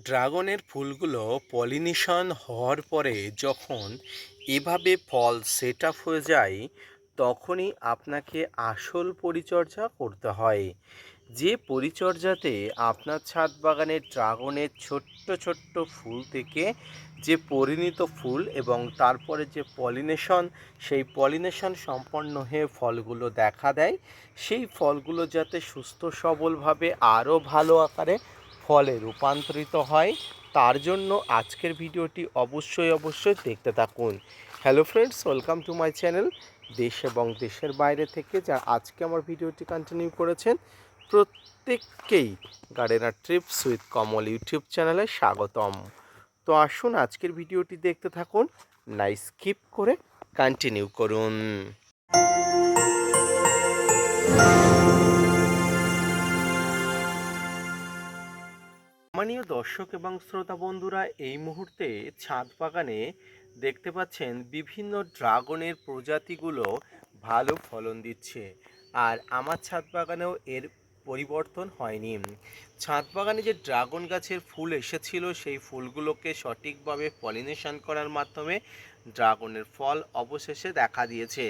ড্রাগনের ফুলগুলো পলিনেশন হওয়ার পরে যখন এভাবে ফল সেট আপ হয়ে যায়, তখনই আপনাকে আসল পরিচর্যা করতে হয়। যে পরিচর্যাতে আপনার ছাদ বাগানের ড্রাগনের ছোট্ট ছোট্ট ফুল থেকে যে পরিণত ফুল এবং তারপরে যে পলিনেশন, সেই পলিনেশন সম্পন্ন হয়ে ফলগুলো দেখা দেয়, সেই ফলগুলো যাতে সুস্থ সবলভাবে আরও ভালো আকারে ফলে রূপান্তরিত হয়, তার জন্য আজকের ভিডিওটি অবশ্যই দেখতে থাকুন। Hello friends, welcome to my channel. দেশ এবং দেশের বাইরে থেকে যারা আজকে আমার ভিডিওটি কন্টিনিউ করেছেন, প্রত্যেককেই gardener TRIPS with Kamal YouTube চ্যানেলে স্বাগতম। তো আসুন আজকের ভিডিওটি দেখতে থাকুন, না স্কিপ করে কন্টিনিউ করুন। সম্মানীয় দর্শক এবং শ্রোতা বন্ধুরা, এই মুহূর্তে ছাদ বাগানে দেখতে পাচ্ছেন বিভিন্ন ড্রাগনের প্রজাতিগুলো ভালো ফলন দিচ্ছে। আর আমার ছাদ বাগানেও এর পরিবর্তন হয়নি। ছাদ বাগানে যে ড্রাগন গাছের ফুল এসেছিল, সেই ফুলগুলোকে সঠিকভাবে পলিনেশন করার মাধ্যমে ড্রাগনের ফল অবশেষে দেখা দিয়েছে।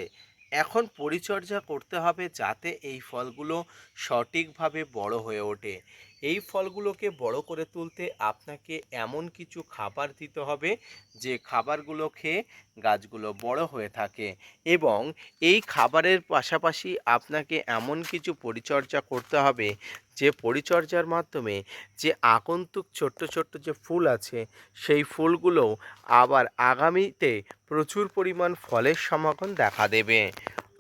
এখন পরিচর্যা করতে হবে যাতে এই ফলগুলো সঠিকভাবে বড় হয়ে ওঠে। এই ফলগুলোকে বড় করে তুলতে আপনাকে এমন কিছু খাবার দিতে হবে যে খাবারগুলো খেয়ে গাছগুলো বড় হয়ে থাকে, এবং এই খাবারের পাশাপাশি আপনাকে এমন কিছু পরিচর্যা করতে হবে যে পরিচর্যার মাধ্যমে যে আগন্তুক ছোট্ট ছোট্ট যে ফুল আছে, সেই ফুলগুলো আবার আগামীতে প্রচুর পরিমাণ ফলের সমাগম দেখা দেবে।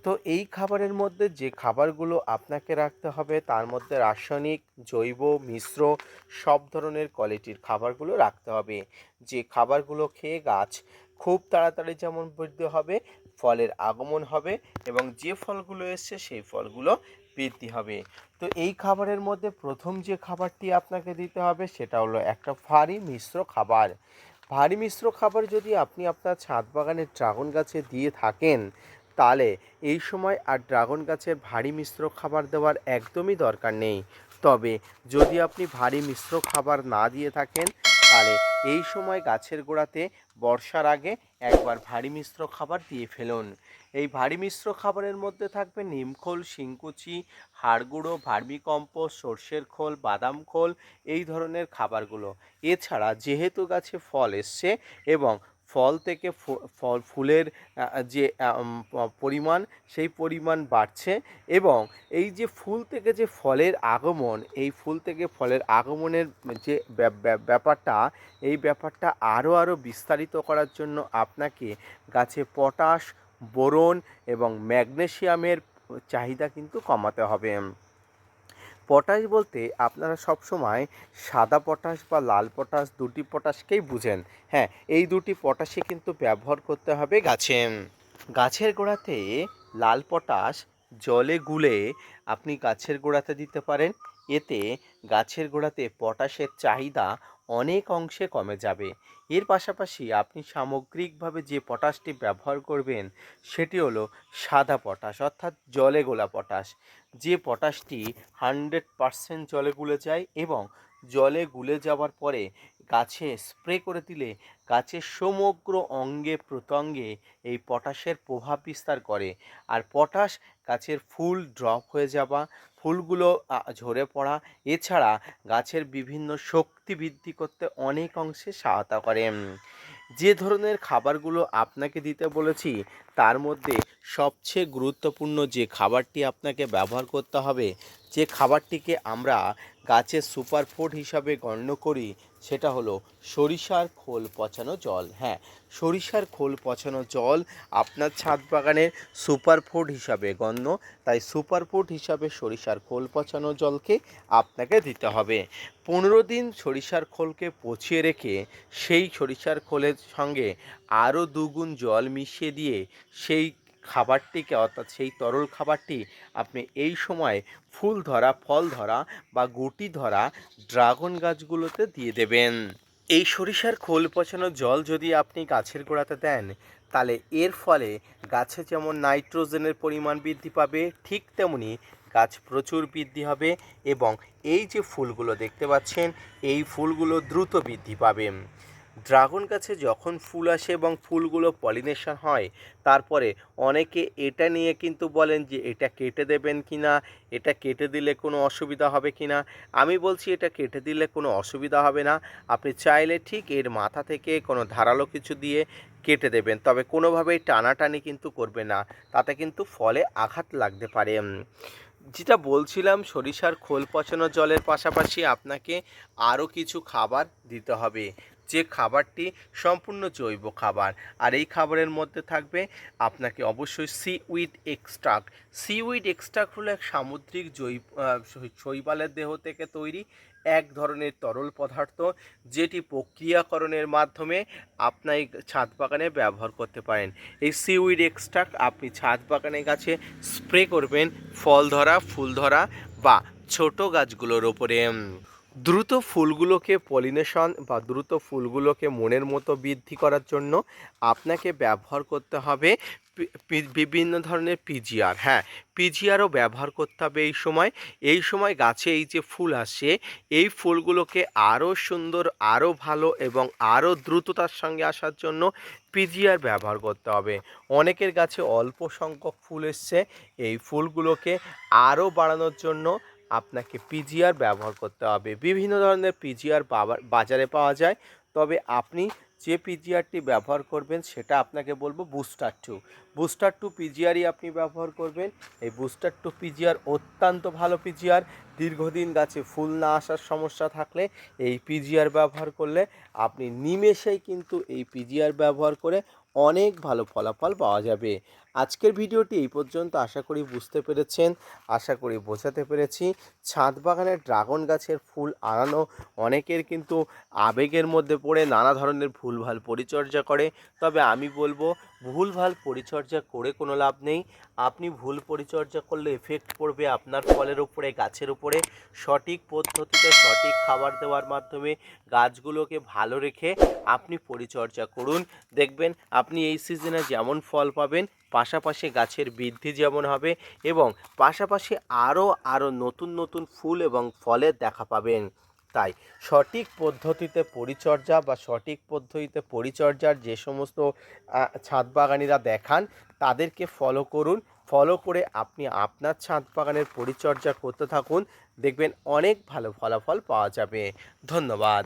তো এই খাবারের মধ্যে যে খাবারগুলো আপনাকে রাখতে হবে, তার মধ্যে রাসায়নিক, জৈব, মিশ্র সব ধরনের কোয়ালিটির খাবারগুলো রাখতে হবে। যে খাবারগুলো খেয়ে গাছ খুব তাড়াতাড়ি যেমন বৃদ্ধি হবে, ফলের আগমন হবে, এবং যে ফলগুলো এসছে সেই ফলগুলো বৃদ্ধি হবে। তো এই খাবারের মধ্যে প্রথম যে খাবারটি আপনাকে দিতে হবে সেটা হলো একটা ভারী মিশ্র খাবার। ভারী মিশ্র খাবার যদি আপনি আপনার ছাদ বাগানের ড্রাগন গাছে দিয়ে থাকেন, তাহলে এই সময় আর ড্রাগন গাছের ভারী মিশ্র খাবার দেওয়ার একদমই দরকার নেই। তবে যদি আপনি ভারী মিশ্র খাবার না দিয়ে থাকেন, তাহলে এই সময় গাছের গোড়াতে বর্ষার আগে একবার ভারী মিশ্র খাবার দিয়ে ফেলুন। এই ভারী মিশ্র খাবারের মধ্যে থাকবে নিমখোল, শিংকুচি, হাড় গুঁড়ো, ভার্মিকম্পোস্ট, সর্ষের খোল, বাদাম খোল, এই ধরনের খাবারগুলো। এছাড়া যেহেতু গাছে ফল এসছে এবং ফল থেকে ফুলের যে পরিমাণ, সেই পরিমাণ বাড়ছে, এবং এই যে ফুল থেকে যে ফলের আগমন, এই ফুল থেকে ফলের আগমনের যে ব্যাপারটা, এই ব্যাপারটা আরও বিস্তারিত করার জন্য আপনাকে গাছে পটাশ, বোরন এবং ম্যাগনেসিয়ামের চাহিদা কিন্তু কমাতে হবে। পটাশ বলতে আপনারা সবসময় সাদা পটাশ বা লাল পটাশ, দুটি পটাশকেই বুঝেন। হ্যাঁ, এই দুটি পটাশই কিন্তু ব্যবহার করতে হবে গাছে। গাছের গোড়াতে লাল পটাশ জলে গুলে আপনি গাছের গোড়াতে দিতে পারেন। এতে গাছের গোড়াতে পটাশের চাহিদা অনেক অংশে কমে যাবে। এর পাশাপাশি আপনি সামগ্রিকভাবে যে পটাশটি ব্যবহার করবেন সেটি হলো সাদা পটাশ, অর্থাৎ জলে গোলা পটাশ। যে পটাশটি 100% জলে গুলে যায়, এবং জলে গুলে যাওয়ার পরে গাছে স্প্রে করে দিলে গাছের সমগ্র অঙ্গে প্রত্যঙ্গে এই পটাশের প্রভাব বিস্তার করে। আর পটাশ গাছের ফুল ড্রপ হয়ে যাওয়া, ফুলগুলো ঝরে পড়া, এছাড়া গাছের বিভিন্ন শক্তি বৃদ্ধি করতে অনেক অংশে সহায়তা করে। যে ধরনের খাবারগুলো আপনাকে দিতে বলেছি, তার মধ্যে সবচেয়ে গুরুত্বপূর্ণ যে খাবারটি আপনাকে ব্যবহার করতে হবে, যে খাবারটিকে আমরা গাছের সুপারফুড হিসাবে গণ্য করি, সেটা হলো সরিষার খোল পচানো জল। হ্যাঁ, সরিষার খোল পচানো জল আপনার ছাদ বাগানের সুপারফুড হিসাবে গণ্য, তাই সুপারফুড হিসাবে সরিষার খোল পচানো জলকে আপনাকে দিতে হবে। 15 দিন সরিষার খোলকে পচিয়ে রেখে সেই সরিষার খোলের সঙ্গে আরও 2 গুণ জল মিশিয়ে দিয়ে সেই খাবারটিকে, অর্থাৎ সেই তরল খাবারটি আপনি এই সময় ফুল ধরা, ফল ধরা বা গুটি ধরা ড্রাগন গাছগুলোতে দিয়ে দেবেন। এই সরিষার খোল পচানো জল যদি আপনি গাছের গোড়াতে দেন, তাহলে এর ফলে গাছে যেমন নাইট্রোজেনের পরিমাণ বৃদ্ধি পাবে, ঠিক তেমনি গাছ প্রচুর বৃদ্ধি হবে এবং এই যে ফুলগুলো দেখতে পাচ্ছেন এই ফুলগুলো দ্রুত বৃদ্ধি পাবে। ড্রাগন গাছে যখন ফুল আসে এবং ফুলগুলো পলিনেশন হয় তারপরে অনেকে এটা নিয়ে কিন্তু বলেন যে এটা কেটে দেবেন কি না, এটা কেটে দিলে কোনো অসুবিধা হবে কি না। আমি বলছি এটা কেটে দিলে কোনো অসুবিধা হবে না। আপনি চাইলে ঠিক এর মাথা থেকে কোনো ধারালো কিছু দিয়ে কেটে দেবেন, তবে কোনোভাবেই টানাটানি কিন্তু করবে না, তাতে কিন্তু ফলে আঘাত লাগতে পারে। যেটা বলছিলাম, সরিষার খোল পচানো জলের পাশাপাশি আপনাকে আরও কিছু খাবার দিতে হবে, যে খাবারটি সম্পূর্ণ জৈব খাবার। আর এই খাবারের মধ্যে থাকবে আপনাকে অবশ্যই সিউইড এক্সট্রাক্ট। সিউইড এক্সট্রাক্ট হলো এক সামুদ্রিক শৈবালের দেহ থেকে তৈরি এক ধরনের তরল পদার্থ, যেটি প্রক্রিয়াকরণের মাধ্যমে আপনার ছাদ বাগানে ব্যবহার করতে পারেন। এই সিউইড এক্সট্রাক্ট আপনি ছাদ বাগানের গাছে স্প্রে করবেন ফল ধরা, ফুল ধরা বা ছোট গাছগুলোর ওপরে। দ্রুত ফুলগুলোকে পলিনেশন বা দ্রুত ফুলগুলোকে মনের মতো বৃদ্ধি করার জন্য আপনাকে ব্যবহার করতে হবে বিভিন্ন ধরনের পিজিআর। হ্যাঁ, পিজিআরও ব্যবহার করতে হবে এই সময় গাছে এই যে ফুল আসে এই ফুলগুলোকে আরও সুন্দর, আরও ভালো এবং আরও দ্রুততার সঙ্গে আসার জন্য পিজিআর ব্যবহার করতে হবে। অনেকের গাছে অল্প সংখ্যক ফুল এসছে, এই ফুলগুলোকে আরও বাড়ানোর জন্য আপনাকে পিজিআর ব্যবহার করতে হবে। বিভিন্ন ধরনের পিজিআর বাজারে পাওয়া যায়, তবে আপনি যে পিজিআরটি ব্যবহার করবেন সেটা আপনাকে বলবো বুস্টার 2 পিজিআরই আপনি ব্যবহার করবেন। এই বুস্টার 2 পিজিআর অত্যন্ত ভালো পিজিআর। দীর্ঘদিন গাছে ফুল না আসার সমস্যা থাকলে এই পিজিআর ব্যবহার করলে আপনি নিমেষেই কিন্তু এই পিজিআর ব্যবহার করে অনেক ভালো ফলাফল পাওয়া যাবে। আজকের ভিডিওটি এই পর্যন্ত, আশা করি বুঝতে পেরেছেন, আশা করি বোঝাতে পেরেছি। ছাদ বাগানে ড্রাগন গাছের ফুল আনানো অনেকের কিন্তু আবেগের মধ্যে পড়ে নানা ধরনের ভুলভাল পরিচর্যা করে, তবে আমি বলবো ভুলভাল পরিচর্যা করে কোনো লাভ নেই। আপনি ভুল পরিচর্যা করলে এফেক্ট পড়বে আপনার ফলের উপরে, গাছের উপরে। সঠিক পদ্ধতিতে সঠিক খাবার দেওয়ার মাধ্যমে গাছগুলোকে ভালো রেখে আপনি পরিচর্যা করুন, দেখবেন আপনি এই সিজনে যেমন ফল পাবেন পাশাপাশি গাছের বৃদ্ধি যেমন হবে এবং পাশাপাশি আরও নতুন নতুন ফুল এবং ফলের দেখা পাবেন। তাই সঠিক পদ্ধতিতে পরিচর্যা বা সঠিক পদ্ধতিতে পরিচর্যার যে সমস্ত ছাদ বাগানিরা দেখান তাদেরকে ফলো করুন। ফলো করে আপনি আপনার ছাদ বাগানের পরিচর্যা করতে থাকুন, দেখবেন অনেক ভালো ফলাফল পাওয়া যাবে। ধন্যবাদ।